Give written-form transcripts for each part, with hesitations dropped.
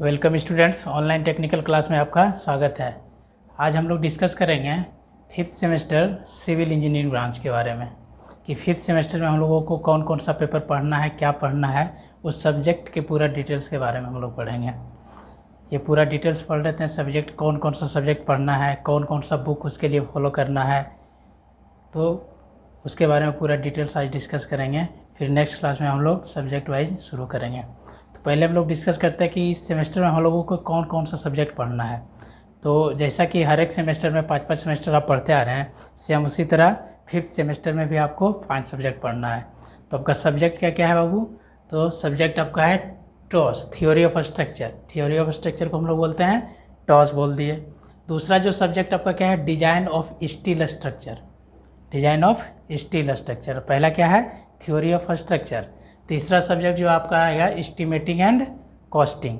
Welcome students, online technical class में आपका स्वागत है। आज हम लोग डिस्कस करेंगे fifth semester civil engineering branch के बारे में कि फिफ्थ सेमेस्टर में हम लोगों को कौन कौन सा पेपर पढ़ना है, क्या पढ़ना है, उस सब्जेक्ट के पूरा डिटेल्स के बारे में हम लोग पढ़ेंगे। ये पूरा डिटेल्स पढ़ लेते हैं। सब्जेक्ट कौन कौन सा सब्जेक्ट पढ़ना है, कौन कौन सा बुक उसके लिए फॉलो करना है, तो उसके बारे में पूरा डिटेल्स आज डिस्कस करेंगे। फिर नेक्स्ट क्लास में हम लोग सब्जेक्ट वाइज शुरू करेंगे। पहले हम लोग डिस्कस करते हैं कि इस सेमेस्टर में हम लोगों को कौन कौन सा सब्जेक्ट पढ़ना है। तो जैसा कि हर एक सेमेस्टर में 5-5 सेमेस्टर आप पढ़ते आ रहे हैं, सेम उसी तरह फिफ्थ सेमेस्टर में भी आपको 5 सब्जेक्ट पढ़ना है। तो आपका सब्जेक्ट क्या क्या है बाबू? तो सब्जेक्ट आपका है toss, theory of structure. Theory of structure को हम लोग बोलते हैं टॉस बोल दिए। दूसरा जो सब्जेक्ट आपका क्या है? Design of steel structure. Design of steel structure पहला क्या है? Theory of structure. तीसरा सब्जेक्ट जो आपका आएगा एस्टिमेटिंग एंड कॉस्टिंग।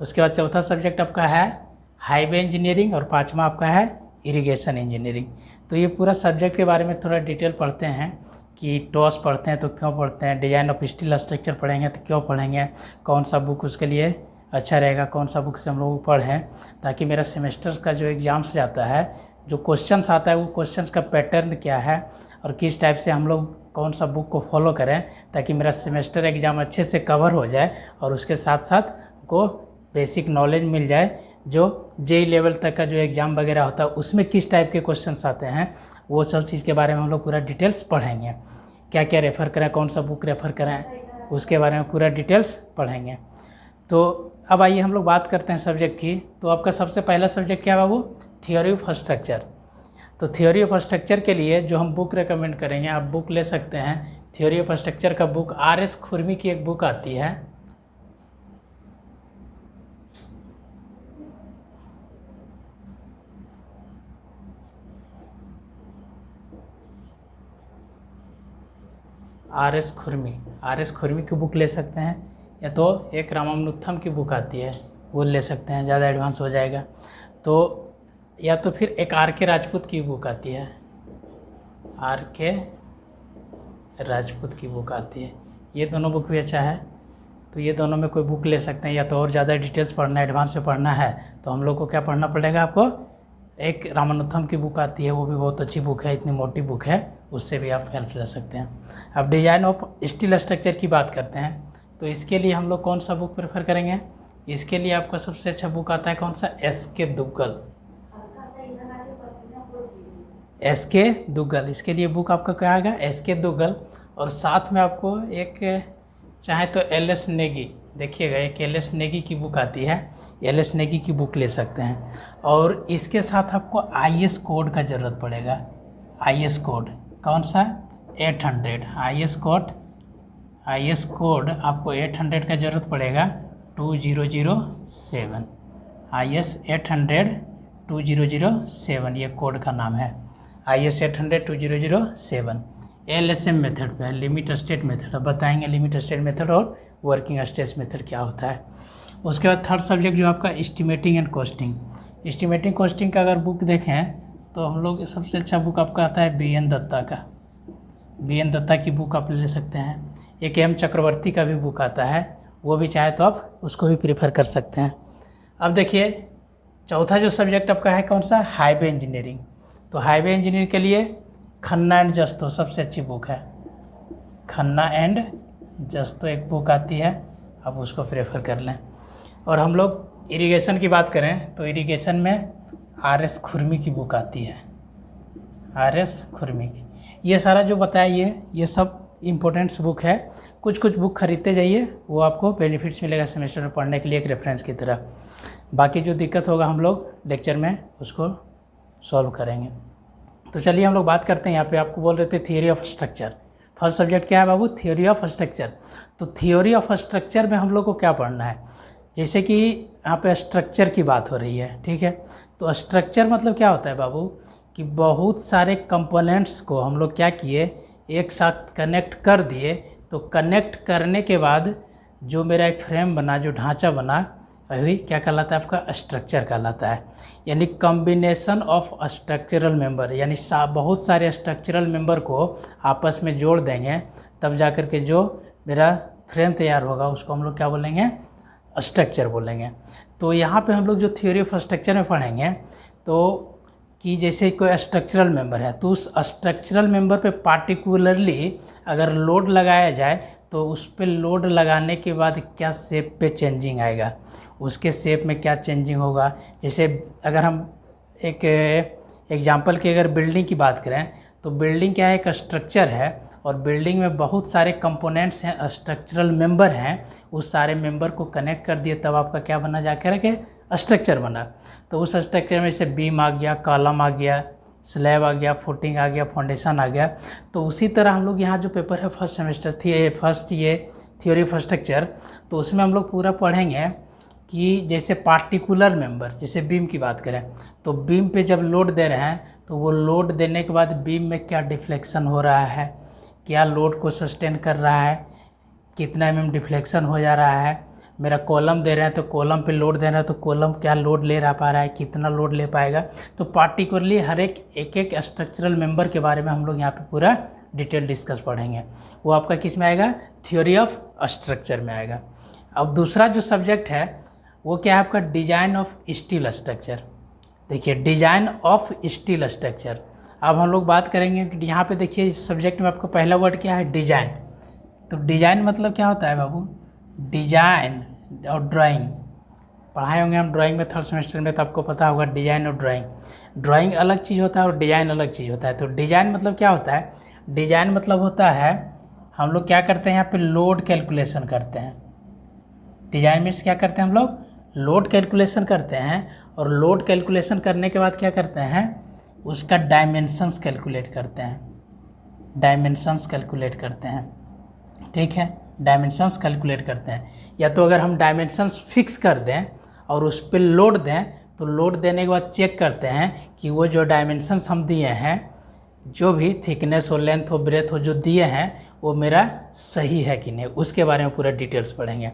उसके बाद चौथा सब्जेक्ट आपका है हाईवे इंजीनियरिंग और पांचवा आपका है इरिगेशन इंजीनियरिंग। तो ये पूरा सब्जेक्ट के बारे में थोड़ा डिटेल पढ़ते हैं कि टॉस पढ़ते हैं तो क्यों पढ़ते हैं, डिजाइन ऑफ स्टील स्ट्रक्चर पढ़ेंगे तो क्यों पढ़ेंगे, कौन सा बुक उसके लिए अच्छा रहेगा, कौन सा बुक से हम लोग पढ़ें, ताकि मेरा सेमेस्टर का जो एग्ज़ाम्स जाता है, जो क्वेश्चंस आता है, वो क्वेश्चंस का पैटर्न क्या है और किस टाइप से हम लोग कौन सा बुक को फॉलो करें, ताकि मेरा सेमेस्टर एग्ज़ाम अच्छे से कवर हो जाए और उसके साथ साथ को बेसिक नॉलेज मिल जाए। जो जेई लेवल तक का जो एग्ज़ाम वगैरह होता है उसमें किस टाइप के क्वेश्चंस आते हैं, वो सब चीज़ के बारे में हम लोग पूरा डिटेल्स पढ़ेंगे। क्या क्या रेफ़र करें, कौन सा बुक रेफ़र करें, उसके बारे में पूरा डिटेल्स पढ़ेंगे। तो अब आइए हम लोग बात करते हैं सब्जेक्ट की। तो आपका सबसे पहला सब्जेक्ट क्या है बाबू? Theory of structure. तो थ्योरी ऑफ स्ट्रक्चर के लिए जो हम बुक रेकमेंड करेंगे, आप बुक ले सकते हैं। थ्योरी ऑफ स्ट्रक्चर का बुक आर.एस. खुरमी की एक बुक आती है, आर.एस. खुरमी। आर.एस. खुरमी की बुक ले सकते हैं, या तो एक रामानुथम की बुक आती है वो ले सकते हैं, ज़्यादा एडवांस हो जाएगा। तो या तो फिर एक आर.के. राजपूत की बुक आती है, आर.के. राजपूत की बुक आती है। ये दोनों बुक भी अच्छा है, तो ये दोनों में कोई बुक ले सकते हैं। या तो और ज़्यादा डिटेल्स पढ़ना है, एडवांस में पढ़ना है, तो हम लोग को क्या पढ़ना पड़ेगा? आपको एक रामानुथम की बुक आती है, वो भी बहुत अच्छी बुक है, इतनी मोटी बुक है, उससे भी आप हेल्प ले सकते हैं। अब डिजाइन ऑफ स्टील स्ट्रक्चर की बात करते हैं, तो इसके लिए हम लोग कौन सा बुक प्रेफर करेंगे? इसके लिए आपका सबसे अच्छा बुक आता है कौन सा? एस.के. दुग्गल। एस.के. दुग्गल, इसके लिए बुक आपका क्या आएगा? एस.के. दुग्गल। और साथ में आपको एक चाहे तो एल.एस. नेगी, देखिएगा एक एल.एस. नेगी की बुक आती है, एल.एस. नेगी की बुक ले सकते हैं। और इसके साथ आपको आई.एस. कोड का ज़रूरत पड़ेगा। आई.एस. कोड कौन सा? 800। आई.एस. कोड आपको 800 का ज़रूरत पड़ेगा, 2007। आई.एस. 800 2007 ये कोड का नाम है, आई.एस. 800 2007। LSM मेथड पे है, लिमिट स्टेट मेथड। अब बताएंगे लिमिट स्टेट मेथड और वर्किंग स्टेट मेथड क्या होता है। उसके बाद थर्ड सब्जेक्ट जो आपका estimating and costing. Estimating costing का अगर बुक देखें तो हम लोग सबसे अच्छा बुक आपका आता है B.N. दत्ता का। B.N. दत्ता की बुक आप ले सकते हैं। एक M. चक्रवर्ती का भी बुक आता है, वो भी चाहे तो आप उसको भी प्रेफर कर सकते हैं। अब देखिए चौथा जो सब्जेक्ट आपका है कौन सा? Highway engineering. तो हाईवे इंजीनियरिंग के लिए खन्ना एंड जस्तो सबसे अच्छी बुक है। खन्ना एंड जस्तो एक बुक आती है, आप उसको प्रेफर कर लें। और हम लोग इरिगेशन की बात करें तो इरिगेशन में आर.एस. खुरमी की बुक आती है, आर.एस. खुरमी की। ये सारा जो बताया ये सब इम्पोर्टेंट्स बुक है। कुछ कुछ बुक खरीदते जाइए, वो आपको बेनिफिट्स मिलेगा सेमेस्टर में पढ़ने के लिए, एक रेफरेंस की तरह। बाकी जो दिक्कत होगा हम लोग लेक्चर में उसको सॉल्व करेंगे। तो चलिए हम लोग बात करते हैं। यहाँ पे आपको बोल रहे थे theory of structure. First subject क्या है बाबू? Theory of structure. तो थियोरी ऑफ स्ट्रक्चर में हम लोग को क्या पढ़ना है? जैसे कि यहाँ पे स्ट्रक्चर की बात हो रही है, ठीक है। तो स्ट्रक्चर मतलब क्या होता है बाबू? कि बहुत सारे कंपोनेंट्स को हम लोग क्या किए, एक साथ कनेक्ट कर दिए। तो कनेक्ट करने के बाद जो मेरा एक फ्रेम बना, जो ढांचा बना, वही क्या कहलाता है? आपका स्ट्रक्चर कहलाता है। यानी कॉम्बिनेशन ऑफ स्ट्रक्चरल मेंबर, यानी बहुत सारे स्ट्रक्चरल मेंबर को आपस में जोड़ देंगे, तब जा कर के जो मेरा फ्रेम तैयार होगा उसको हम लोग क्या बोलेंगे? स्ट्रक्चर बोलेंगे। तो यहाँ पे हम लोग जो थ्योरी ऑफ स्ट्रक्चर में पढ़ेंगे तो कि जैसे कोई स्ट्रक्चरल मेंबर है तो उस स्ट्रक्चरल मेंबर पे पार्टिकुलरली अगर लोड लगाया जाए तो उस पे लोड लगाने के बाद क्या शेप पे चेंजिंग आएगा, उसके शेप में क्या चेंजिंग होगा। जैसे अगर हम एक एग्जांपल की अगर बिल्डिंग की बात करें तो बिल्डिंग क्या है, एक स्ट्रक्चर है और बिल्डिंग में बहुत सारे कंपोनेंट्स हैं, स्ट्रक्चरल मेंबर हैं। उस सारे मेंबर को कनेक्ट कर दिए तब आपका क्या बना जाकर के स्ट्रक्चर बना। तो उस स्ट्रक्चर में जैसे बीम आ गया, कॉलम आ गया, स्लैब आ गया, फुटिंग आ गया, फाउंडेशन आ गया। तो उसी तरह हम लोग यहाँ जो पेपर है फर्स्ट सेमेस्टर फर्स्ट ये थ्योरी ऑफ स्ट्रक्चर, तो उसमें हम लोग पूरा पढ़ेंगे कि जैसे पार्टिकुलर मेंबर, जैसे बीम की बात करें तो बीम पे जब लोड दे रहे हैं तो वो लोड देने के बाद बीम में क्या डिफ्लेक्शन हो रहा है, क्या लोड को सस्टेन कर रहा है, कितना डिफ्लेक्शन हो जा रहा है। मेरा कॉलम दे रहे हैं तो कॉलम पे लोड दे रहे हैं तो कॉलम क्या लोड ले रहा पा रहा है, कितना लोड ले पाएगा। तो पार्टिकुलरली हर एक स्ट्रक्चरल मेंबर के बारे में हम लोग यहाँ पे पूरा डिटेल डिस्कस पढ़ेंगे। वो आपका किस में आएगा, थ्योरी ऑफ स्ट्रक्चर में आएगा। अब दूसरा जो सब्जेक्ट है वो क्या है आपका, डिजाइन ऑफ स्टील स्ट्रक्चर। देखिए डिजाइन ऑफ स्टील स्ट्रक्चर। अब हम लोग बात करेंगे कि यहाँ पे देखिए इस सब्जेक्ट में आपका पहला वर्ड क्या है, डिजाइन। तो डिजाइन मतलब क्या होता है बाबू, डिजाइन और ड्राइंग पढ़ाए होंगे हम ड्राइंग में थर्ड सेमेस्टर में, तो आपको पता होगा डिजाइन और ड्राइंग अलग चीज़ होता है और डिजाइन अलग चीज़ होता है। तो डिजाइन मतलब क्या होता है, डिजाइन मतलब होता है हम लोग क्या करते हैं यहाँ पे लोड कैलकुलेशन करते हैं। डिजाइन मीन्स क्या करते हैं हम लोग, लोड कैलकुलेशन करते हैं और लोड कैलकुलेशन करने के बाद क्या करते हैं, उसका डायमेंशंस कैलकुलेट करते हैं, डायमेंशंस कैलकुलेट करते हैं। ठीक है, डायमेंशंस कैलकुलेट करते हैं। या तो अगर हम डायमेंशंस फिक्स कर दें और उस पर लोड दें तो लोड देने के बाद चेक करते हैं कि वो जो डायमेंशंस हम दिए हैं, जो भी थिकनेस हो, लेंथ हो, ब्रेथ हो, जो दिए हैं वो मेरा सही है कि नहीं, उसके बारे में पूरा डिटेल्स पढ़ेंगे।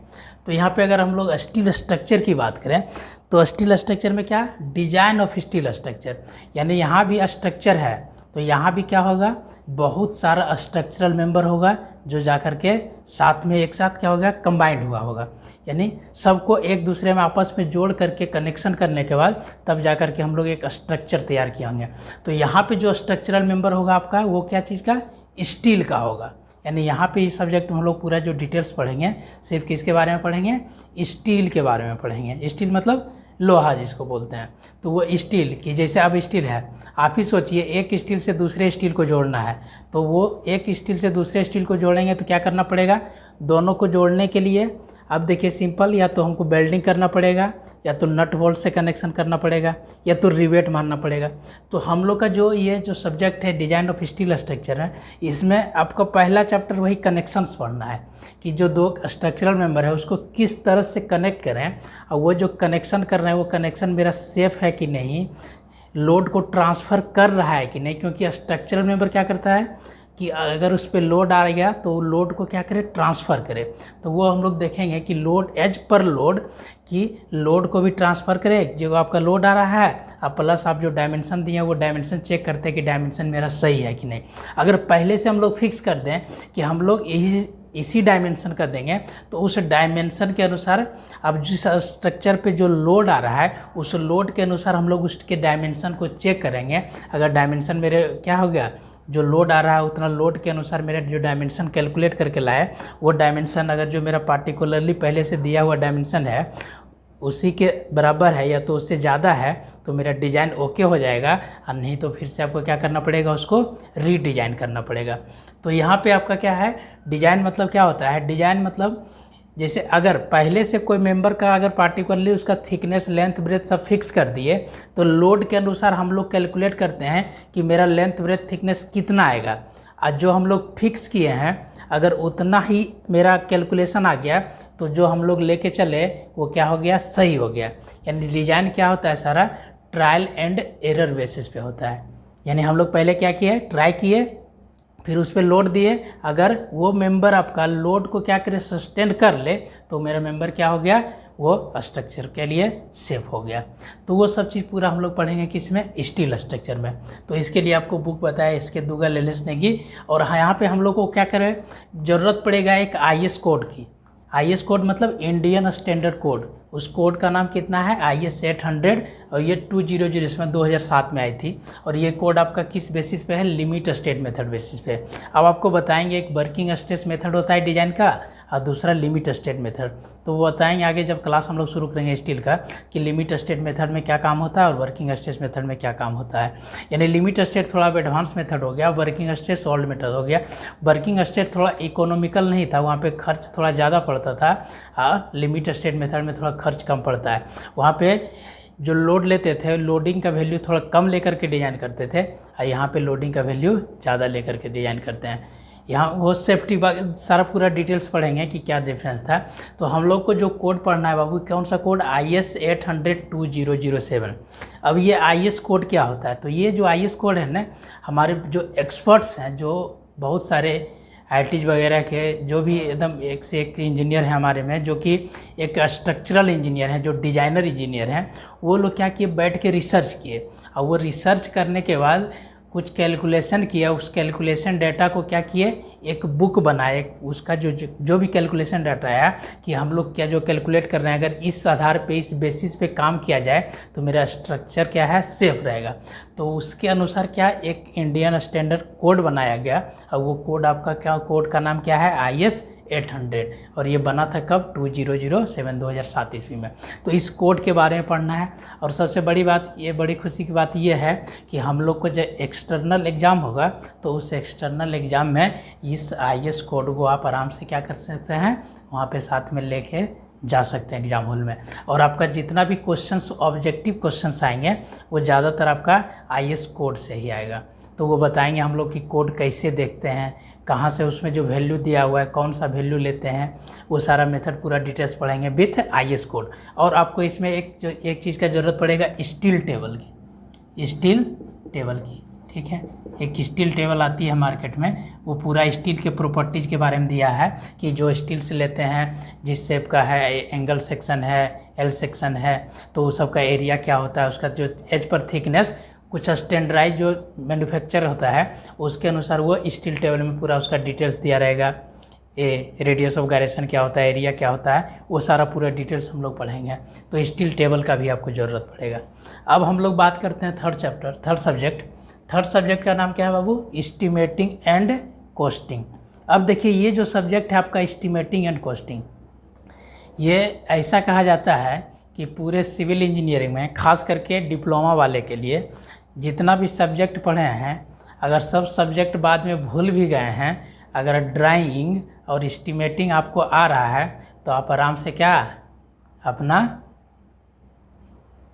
तो यहाँ पे अगर हम लोग स्टील स्ट्रक्चर की बात करें तो स्टील स्ट्रक्चर में क्या, डिजाइन ऑफ स्टील स्ट्रक्चर, यानी यहाँ भी स्ट्रक्चर है तो यहाँ भी क्या होगा, बहुत सारा स्ट्रक्चरल मेंबर होगा जो जाकर के साथ में एक साथ क्या होगा, कंबाइंड हुआ होगा। यानी सबको एक दूसरे में आपस में जोड़ करके कनेक्शन करने के बाद तब जाकर के हम लोग एक स्ट्रक्चर तैयार किए होंगे। तो यहाँ पे जो स्ट्रक्चरल मेंबर होगा आपका वो क्या चीज़ का, स्टील का होगा। यानी यहाँ पे इस सब्जेक्ट में हम लोग पूरा जो डिटेल्स पढ़ेंगे सिर्फ किसके बारे में पढ़ेंगे, स्टील के बारे में पढ़ेंगे। स्टील मतलब लोहा जिसको बोलते हैं। तो वो स्टील की, जैसे अब स्टील है, आप ही सोचिए एक स्टील से दूसरे स्टील को जोड़ना है तो वो एक स्टील से दूसरे स्टील को जोड़ेंगे तो क्या करना पड़ेगा, दोनों को जोड़ने के लिए अब देखिए सिंपल, या तो हमको वेल्डिंग करना पड़ेगा, या तो नट बोल्ट से कनेक्शन करना पड़ेगा, या तो रिवेट मारना पड़ेगा। तो हम लोग का जो ये जो सब्जेक्ट है डिजाइन ऑफ स्टील स्ट्रक्चर है, इसमें आपका पहला चैप्टर वही कनेक्शंस पढ़ना है कि जो दो स्ट्रक्चरल मेंबर है उसको किस तरह से कनेक्ट करें और वो जो कनेक्शन कर रहे हैं वो कनेक्शन मेरा सेफ है कि नहीं, लोड को ट्रांसफ़र कर रहा है कि नहीं। क्योंकि स्ट्रक्चरल मेंबर क्या करता है कि अगर उस पर लोड आ गया तो लोड को क्या करे, ट्रांसफ़र करे। तो वो हम लोग देखेंगे कि लोड एज पर लोड कि लोड को भी ट्रांसफ़र करे, जो आपका लोड आ रहा है अब प्लस आप जो डायमेंशन दिए हैं वो डायमेंशन चेक करते हैं कि डायमेंशन मेरा सही है कि नहीं। अगर पहले से हम लोग फिक्स कर दें कि हम लोग इसी डायमेंशन का देंगे तो उस डायमेंशन के अनुसार अब जिस स्ट्रक्चर पे जो लोड आ रहा है उस लोड के अनुसार हम लोग उसके डायमेंशन को चेक करेंगे। अगर डायमेंशन मेरे क्या हो गया, जो लोड आ रहा है उतना लोड के अनुसार मेरा जो डायमेंशन कैलकुलेट करके लाए वो डायमेंशन अगर जो मेरा पार्टिकुलरली पहले से दिया हुआ डायमेंशन है उसी के बराबर है या तो उससे ज़्यादा है तो मेरा डिज़ाइन ओके हो जाएगा, और नहीं तो फिर से आपको क्या करना पड़ेगा, उसको रीडिज़ाइन करना पड़ेगा। तो यहाँ पे आपका क्या है, डिज़ाइन मतलब क्या होता है, डिज़ाइन मतलब जैसे अगर पहले से कोई मेंबर का अगर पार्टिकुलरली उसका थिकनेस, लेंथ, ब्रेथ सब फिक्स कर दिए तो लोड के अनुसार हम लोग कैलकुलेट करते हैं कि मेरा लेंथ, ब्रेथ, थिकनेस कितना आएगा। आज जो हम लोग फिक्स किए हैं अगर उतना ही मेरा कैलकुलेशन आ गया तो जो हम लोग लेके चले वो क्या हो गया, सही हो गया। यानी डिज़ाइन क्या होता है, सारा ट्रायल एंड एरर बेसिस पे होता है। यानी हम लोग पहले क्या किए, ट्राई किए, फिर उस पर लोड दिए, अगर वो मेंबर आपका लोड को क्या करे, सस्टेन कर ले तो मेरा मेंबर क्या हो गया, वो स्ट्रक्चर के लिए सेफ हो गया। तो वो सब चीज़ पूरा हम लोग पढ़ेंगे किसमें, स्टील स्ट्रक्चर में। तो इसके लिए आपको बुक बताया इसके दुग्गल एल एस नेगी। और यहाँ पे हम लोग को क्या करें, ज़रूरत पड़ेगा एक IS कोड की। IS कोड मतलब इंडियन स्टैंडर्ड कोड, उस कोड का नाम कितना है IS 800 और ये 200 इसमें 2007 में आई थी। और ये कोड आपका किस बेसिस पे है, लिमिट स्टेट मेथड बेसिस पे। अब आपको बताएंगे एक वर्किंग स्टेट मेथड होता है डिजाइन का और दूसरा लिमिट स्टेट मेथड। तो वो बताएंगे आगे जब क्लास हम लोग शुरू करेंगे स्टील का कि लिमिट स्टेट मेथड में क्या काम होता है और वर्किंग स्टेट मेथड में क्या काम होता है। यानी लिमिट स्टेट थोड़ा एडवांस मेथड हो गया, वर्किंग स्टेट ओल्ड मेथड हो गया। वर्किंग स्टेट थोड़ा इकोनॉमिकल नहीं था, वहाँ पे खर्च थोड़ा ज़्यादा पड़ता था, और लिमिट स्टेट मेथड में थोड़ा खर्च कम पड़ता है। वहाँ पे जो लोड लेते थे लोडिंग का वैल्यू थोड़ा कम लेकर के डिज़ाइन करते थे, और यहाँ पे लोडिंग का वैल्यू ज़्यादा लेकर के डिज़ाइन करते हैं। यहाँ वो सेफ्टी सारा पूरा डिटेल्स पढ़ेंगे कि क्या डिफरेंस था। तो हम लोग को जो कोड पढ़ना है बाबू, कौन सा कोड, IS 800-2007। अब ये IS कोड क्या होता है, तो ये जो IS कोड है ना, हमारे जो एक्सपर्ट्स हैं, जो बहुत सारे IITs वगैरह के जो भी एकदम एक से एक इंजीनियर हैं हमारे में, जो कि एक स्ट्रक्चरल इंजीनियर हैं, जो डिजाइनर इंजीनियर हैं, वो लोग क्या किए, बैठ के रिसर्च किए। और वो रिसर्च करने के बाद कुछ कैलकुलेशन किया, उस कैलकुलेशन डाटा को क्या किए, एक बुक बनाए। उसका जो भी कैलकुलेशन डाटा आया कि हम लोग क्या जो कैलकुलेट कर रहे हैं, अगर इस आधार पे इस बेसिस पे काम किया जाए तो मेरा स्ट्रक्चर क्या है, सेफ रहेगा। तो उसके अनुसार क्या एक इंडियन स्टैंडर्ड कोड बनाया गया। और वो कोड आपका क्या, कोड का नाम क्या है, IS 800। और ये बना था कब, 2007 ईस्वी में। तो इस कोड के बारे में पढ़ना है। और सबसे बड़ी बात, ये बड़ी खुशी की बात ये है कि हम लोग को जब एक्सटर्नल एग्ज़ाम होगा तो उस एक्सटर्नल एग्ज़ाम में इस IS कोड को आप आराम से क्या कर सकते हैं, वहाँ पे साथ में लेके जा सकते हैं एग्जाम हॉल में। और आपका जितना भी क्वेश्चंस, ऑब्जेक्टिव क्वेश्चंस आएंगे वो ज़्यादातर आपका IS कोड से ही आएगा। तो वो बताएंगे हम लोग कि कोड कैसे देखते हैं, कहाँ से उसमें जो वैल्यू दिया हुआ है कौन सा वैल्यू लेते हैं, वो सारा मेथड पूरा डिटेल्स पढ़ेंगे विथ IS कोड। और आपको इसमें एक चीज़ का ज़रूरत पड़ेगा, स्टील टेबल की, ठीक है। एक स्टील टेबल आती है मार्केट में, वो पूरा स्टील के प्रॉपर्टीज़ के बारे में दिया है कि जो स्टील से लेते हैं, जिस शेप का है, एंगल सेक्शन है, एल सेक्शन है, तो उस सब का एरिया क्या होता है, उसका जो एज पर थिकनेस, कुछ स्टैंडर्डाइज जो मैन्युफैक्चर होता है उसके अनुसार वो स्टील टेबल में पूरा उसका डिटेल्स दिया रहेगा। रेडियस ऑफ गायरेशन क्या होता है, एरिया क्या होता है, वो सारा पूरा डिटेल्स हम लोग पढ़ेंगे। तो स्टील टेबल का भी आपको ज़रूरत पड़ेगा। अब हम लोग बात करते हैं थर्ड सब्जेक्ट का नाम क्या है बाबू, एस्टिमेटिंग एंड कॉस्टिंग। अब देखिए ये जो सब्जेक्ट है आपका एस्टिमेटिंग एंड कॉस्टिंग, ये ऐसा कहा जाता है कि पूरे सिविल इंजीनियरिंग में खास करके डिप्लोमा वाले के लिए जितना भी सब्जेक्ट पढ़े हैं, अगर सब सब्जेक्ट बाद में भूल भी गए हैं, अगर ड्राइंग और एस्टिमेटिंग आपको आ रहा है तो आप आराम से क्या अपना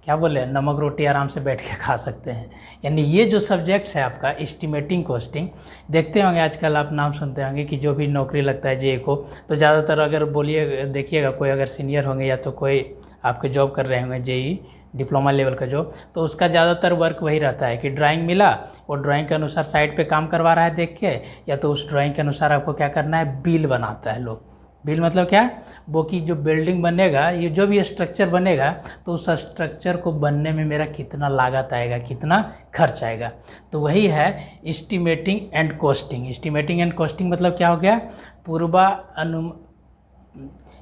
क्या बोले, नमक रोटी आराम से बैठ के खा सकते हैं। यानी ये जो सब्जेक्ट्स है आपका एस्टिमेटिंग कॉस्टिंग, देखते होंगे आजकल आप नाम सुनते होंगे कि जो भी नौकरी लगता है JEE को, तो ज़्यादातर अगर बोलिए देखिएगा कोई अगर सीनियर होंगे या तो कोई आपके जॉब कर रहे होंगे JEE डिप्लोमा लेवल का जॉब, तो उसका ज़्यादातर वर्क वही रहता है कि ड्राइंग मिला, वो ड्राइंग के अनुसार साइड पे काम करवा रहा है देख के, या तो उस ड्राइंग के अनुसार आपको क्या करना है, बिल बनाता है लोग। बिल मतलब क्या, वो कि जो बिल्डिंग बनेगा, ये जो भी स्ट्रक्चर बनेगा, तो उस स्ट्रक्चर को बनने में मेरा कितना लागत आएगा, कितना खर्च आएगा, तो वही है estimating and costing. Estimating and costing मतलब क्या हो गया,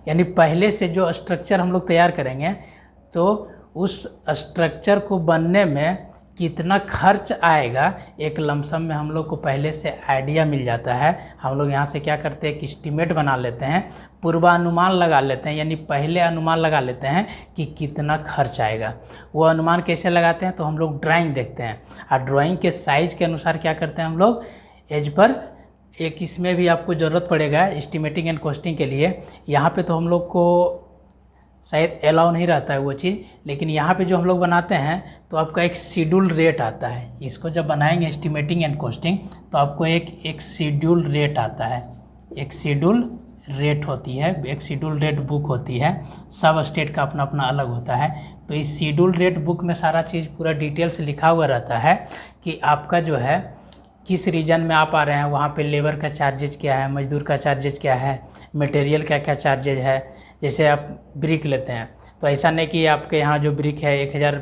यानी पहले से जो स्ट्रक्चर हम लोग तैयार करेंगे तो उस स्ट्रक्चर को बनने में कितना खर्च आएगा, एक लमसम में हम लोग को पहले से आइडिया मिल जाता है। हम लोग यहाँ से क्या करते हैं, एक एस्टीमेट बना लेते हैं, पूर्वानुमान लगा लेते हैं, यानी पहले अनुमान लगा लेते हैं कि कितना खर्च आएगा। वो अनुमान कैसे लगाते हैं, तो हम लोग ड्राइंग देखते हैं, और ड्राइंग के साइज़ के अनुसार क्या करते हैं हम लोग, एज पर एक इसमें भी आपको ज़रूरत पड़ेगा एस्टिमेटिंग एंड कॉस्टिंग के लिए। यहाँ पे तो हम लोग को शायद अलाउ नहीं रहता है वो चीज़, लेकिन यहाँ पे जो हम लोग बनाते हैं तो आपका एक शेड्यूल रेट आता है। इसको जब बनाएंगे एस्टिमेटिंग एंड कॉस्टिंग तो आपको एक शेड्यूल रेट आता है, एक शेड्यूल रेट होती है, एक शेड्यूल रेट बुक होती है, सब स्टेट का अपना अपना अलग होता है। तो इस शेड्यूल रेट बुक में सारा चीज़ पूरा डिटेल्स लिखा हुआ रहता है कि आपका जो है किस रीजन में आप आ रहे हैं, वहाँ पे लेबर का चार्जेज क्या है, मजदूर का चार्जेज क्या है, मटेरियल का क्या चार्जेज है। जैसे आप ब्रिक लेते हैं तो ऐसा नहीं कि आपके यहाँ जो ब्रिक है 1000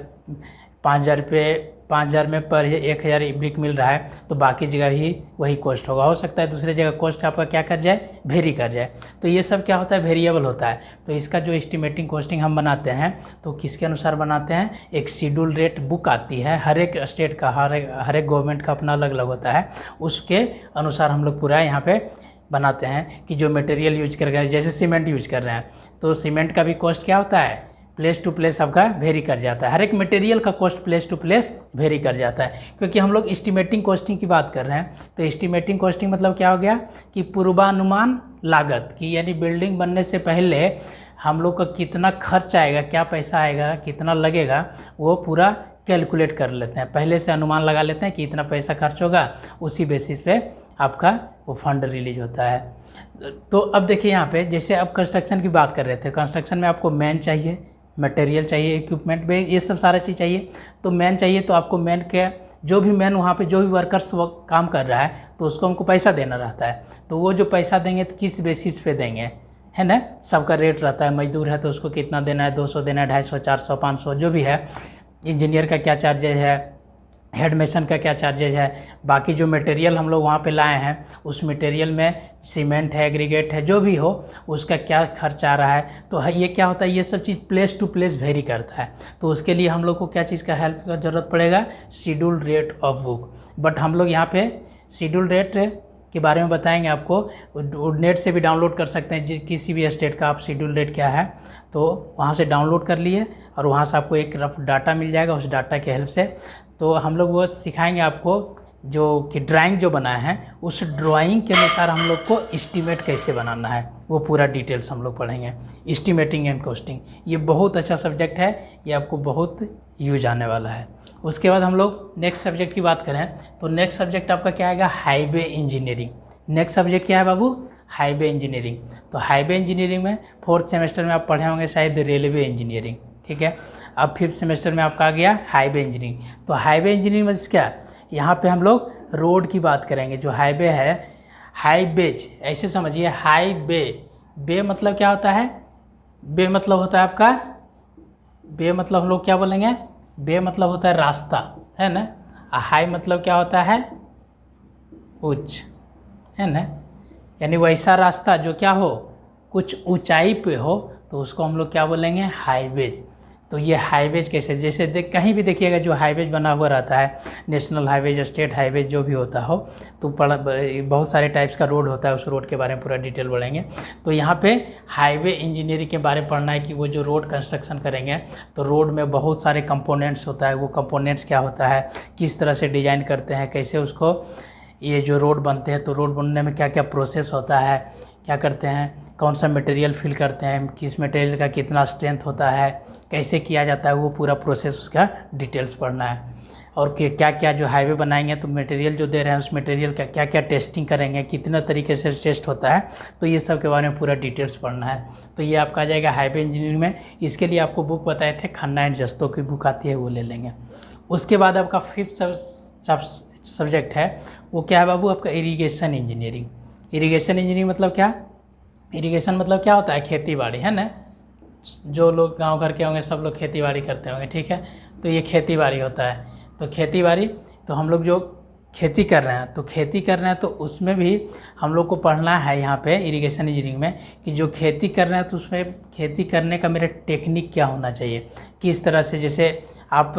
5000 रुपये 5,000 में पर 1,000 ब्रिक मिल रहा है तो बाकी जगह भी वही कॉस्ट होगा। हो सकता है दूसरे जगह कॉस्ट आपका क्या कर जाए, वेरी कर जाए। तो ये सब क्या होता है, वेरिएबल होता है। तो इसका जो एस्टिमेटिंग कॉस्टिंग हम बनाते हैं तो किसके अनुसार बनाते हैं, एक शेड्यूल रेट बुक आती है, हर एक स्टेट का, हर एक गवर्नमेंट का अपना अलग अलग होता है, उसके अनुसार हम लोग पूरा यहाँ पे बनाते हैं कि जो मटेरियल यूज कर रहे हैं, जैसे सीमेंट यूज कर रहे हैं तो सीमेंट का भी कॉस्ट क्या होता है, प्लेस टू प्लेस आपका वेरी कर जाता है। हर एक मटेरियल का cost place to place vary कर जाता है, क्योंकि हम लोग एस्टिमेटिंग कॉस्टिंग की बात कर रहे हैं। तो एस्टिमेटिंग कॉस्टिंग मतलब क्या हो गया कि पूर्वानुमान लागत की, यानी बिल्डिंग बनने से पहले हम लोग का कितना खर्च आएगा, क्या पैसा आएगा, कितना लगेगा, वो पूरा कैलकुलेट कर लेते हैं, पहले से अनुमान लगा लेते हैं कि इतना पैसा खर्च होगा, उसी बेसिस पे आपका वो फंड रिलीज होता है। तो अब देखिए यहाँ पे जैसे अब कंस्ट्रक्शन की बात कर रहे थे, कंस्ट्रक्शन में आपको मैन चाहिए, मटेरियल चाहिए, इक्विपमेंट भी, ये सब सारा चीज़ चाहिए। तो मैन चाहिए तो आपको मैन के जो भी मैन वहाँ पे जो भी वर्कर्स काम कर रहा है तो उसको हमको पैसा देना रहता है। तो वो जो पैसा देंगे तो किस बेसिस पे देंगे, है ना, सबका रेट रहता है। मजदूर है तो उसको कितना देना है, 200 देना है, 250, 400, 500 जो भी है। इंजीनियर का क्या चार्जेज है, हेड मेसन का क्या चार्जेज है, बाकी जो मटेरियल हम लोग वहाँ पे लाए हैं उस मटेरियल में सीमेंट है, एग्रीगेट है, जो भी हो उसका क्या खर्च आ रहा है। तो ये क्या होता है, ये सब चीज़ प्लेस टू प्लेस वेरी करता है। तो उसके लिए हम लोग को क्या चीज़ का हेल्प का ज़रूरत पड़ेगा, schedule rate of book. But हम लोग यहाँ पे शेड्यूल रेट के बारे में बताएंगे आपको, नेट से भी डाउनलोड कर सकते हैं, किसी भी स्टेट का आप शेड्यूल रेट क्या है तो वहाँ से डाउनलोड कर लिए और वहाँ से आपको एक रफ डाटा मिल जाएगा। उस डाटा के हेल्प से तो हम लोग वो सिखाएंगे आपको, जो कि ड्राइंग जो बनाए हैं उस ड्राइंग के अनुसार हम लोग को एस्टीमेट कैसे बनाना है वो पूरा डिटेल्स हम लोग पढ़ेंगे। एस्टीमेटिंग एंड कॉस्टिंग ये बहुत अच्छा सब्जेक्ट है, ये आपको बहुत यूज आने वाला है। उसके बाद हम लोग नेक्स्ट सब्जेक्ट की बात करें तो नेक्स्ट सब्जेक्ट आपका क्या आएगा, हाईवे इंजीनियरिंग। नेक्स्ट सब्जेक्ट क्या है बाबू, हाईवे इंजीनियरिंग। तो हाईवे इंजीनियरिंग में 4th सेमेस्टर में आप पढ़े होंगे शायद रेलवे इंजीनियरिंग, ठीक है। अब 5th सेमेस्टर में आपका आ गया हाईवे इंजीनियरिंग। तो हाईवे इंजीनियरिंग में क्या, यहाँ पे हम लोग रोड की बात करेंगे। जो हाईवे है, हाईवेज ऐसे समझिए, हाईवे, बे मतलब क्या होता है, बे मतलब होता है आपका, बे मतलब हम लोग क्या बोलेंगे, बे मतलब होता है रास्ता, है ना। हाई मतलब क्या होता है, उच्च, है ना, यानी वैसा रास्ता जो क्या हो, कुछ ऊंचाई पे हो तो उसको हम लोग क्या बोलेंगे, हाईवेज। तो ये हाईवेज कैसे, जैसे कहीं भी देखिएगा जो हाईवेज बना हुआ रहता है, नेशनल हाईवेज, स्टेट हाईवेज जो भी होता हो, तो बहुत सारे टाइप्स का रोड होता है, उस रोड के बारे में पूरा डिटेल बढ़ेंगे। तो यहाँ पे हाईवे इंजीनियरिंग के बारे में पढ़ना है कि वो जो रोड कंस्ट्रक्शन करेंगे तो रोड में बहुत सारे कंपोनेंट्स होता है, वो कंपोनेंट्स क्या होता है, किस तरह से डिज़ाइन करते हैं, कैसे उसको, ये जो रोड बनते हैं तो रोड बनने में क्या क्या प्रोसेस होता है, क्या करते हैं, कौन सा मटेरियल फिल करते हैं, किस मटेरियल का कितना स्ट्रेंथ होता है, कैसे किया जाता है, वो पूरा प्रोसेस उसका डिटेल्स पढ़ना है। और क्या क्या जो हाईवे बनाएंगे तो मटेरियल जो दे रहे हैं उस मटेरियल का क्या क्या टेस्टिंग करेंगे, कितना तरीके से टेस्ट होता है, तो ये सब के बारे में पूरा डिटेल्स पढ़ना है। तो ये आपका आ जाएगा हाईवे इंजीनियरिंग में। इसके लिए आपको बुक बताए थे, खन्ना एंड जस्तों की बुक आती है, वो ले लेंगे। उसके बाद आपका 5th सब्जेक्ट है वो क्या है बाबू, आपका इरिगेशन इंजीनियरिंग। इरिगेशन इंजीनियरिंग मतलब क्या, इरिगेशन मतलब क्या होता है, खेती बाड़ी, है ना। जो लोग गांव घर के होंगे सब लोग खेती बाड़ी करते होंगे, ठीक है। तो ये खेती बाड़ी होता है। तो खेती बाड़ी, तो हम लोग जो खेती कर रहे हैं, तो खेती कर रहे हैं तो उसमें भी हम लोग को पढ़ना है यहाँ पे इरिगेशन इंजीनियरिंग में कि जो खेती कर रहे हैं तो उसमें खेती करने का मेरा टेक्निक क्या होना चाहिए, किस तरह से, जैसे आप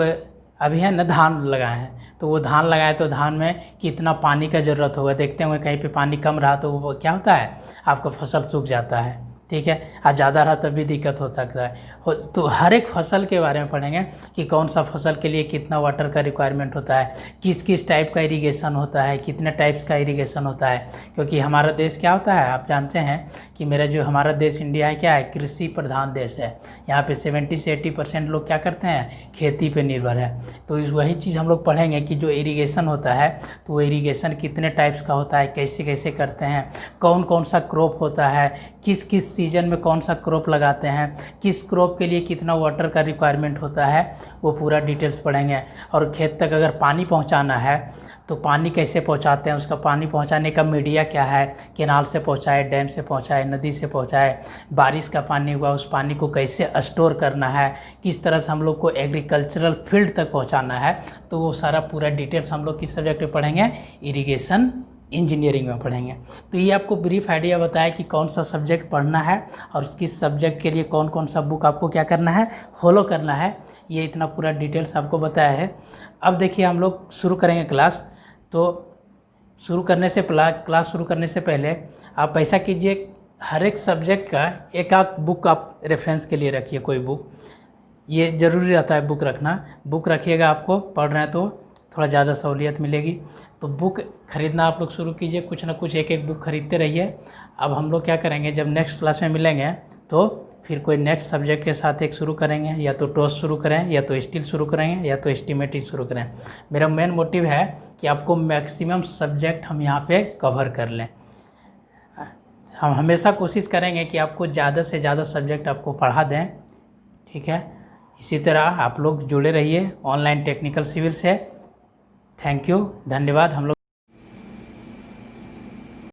अभी है ना धान लगाए हैं तो वो धान लगाए तो धान में कितना पानी का ज़रूरत होगा, देखते होंगे कहीं पे पानी कम रहा तो वो क्या होता है, आपका फसल सूख जाता है, ठीक है। और ज़्यादा रहा तब भी दिक्कत हो सकता है। तो हर एक फसल के बारे में पढ़ेंगे कि कौन सा फसल के लिए कितना वाटर का रिक्वायरमेंट होता है, किस किस टाइप का इरिगेशन होता है, कितने टाइप्स का इरिगेशन होता है। क्योंकि हमारा देश क्या होता है, आप जानते हैं कि हमारा देश इंडिया है, क्या है, कृषि प्रधान देश है। यहाँ पे 70 से 80% लोग क्या करते हैं, खेती पे निर्भर है। तो वही चीज़ हम लोग पढ़ेंगे कि जो इरिगेशन होता है तो वो इरिगेशन कितने टाइप्स का होता है, कैसे कैसे करते हैं, कौन कौन सा क्रॉप होता है, किस किस सीजन में कौन सा क्रॉप लगाते हैं, किस क्रॉप के लिए कितना वाटर का रिक्वायरमेंट होता है, वो पूरा डिटेल्स पढ़ेंगे। और खेत तक अगर पानी पहुंचाना है तो पानी कैसे पहुंचाते हैं, उसका पानी पहुंचाने का मीडिया क्या है, कैनाल से पहुंचाए, डैम से पहुंचाए, नदी से पहुंचाए, बारिश का पानी हुआ उस पानी को कैसे स्टोर करना है, किस तरह से हम लोग को एग्रीकल्चरल फील्ड तक पहुंचाना है, तो वो सारा पूरा डिटेल्स हम लोग किस सब्जेक्ट में पढ़ेंगे, इरिगेशन इंजीनियरिंग में पढ़ेंगे। तो ये आपको ब्रीफ आइडिया बताया कि कौन सा सब्जेक्ट पढ़ना है और किस सब्जेक्ट के लिए कौन कौन सा बुक आपको क्या करना है, फॉलो करना है। ये इतना पूरा डिटेल्स आपको बताया है। अब देखिए हम लोग शुरू करेंगे क्लास। तो क्लास शुरू करने से पहले आप ऐसा कीजिए, हर एक सब्जेक्ट का एक आध बुक आप रेफरेंस के लिए रखिए। कोई बुक, ये ज़रूरी रहता है बुक रखना। बुक रखिएगा, आपको पढ़ रहे हैं तो थोड़ा ज़्यादा सहूलियत मिलेगी। तो बुक खरीदना आप लोग शुरू कीजिए, कुछ ना कुछ एक एक बुक खरीदते रहिए। अब हम लोग क्या करेंगे, जब नेक्स्ट क्लास में मिलेंगे तो फिर कोई नेक्स्ट सब्जेक्ट के साथ एक शुरू करेंगे, या तो टॉस शुरू करें, या तो स्टील शुरू करेंगे, या तो एस्टिमेटिंग शुरू करें। मेरा मेन मोटिव है कि आपको मैक्सिमम सब्जेक्ट हम यहाँ पे कवर कर लें। हम हमेशा कोशिश करेंगे कि आपको ज़्यादा से ज़्यादा सब्जेक्ट आपको पढ़ा दें, ठीक है। इसी तरह आप लोग जुड़े रहिए ऑनलाइन टेक्निकल सिविल से। थैंक यू, धन्यवाद। हम लोग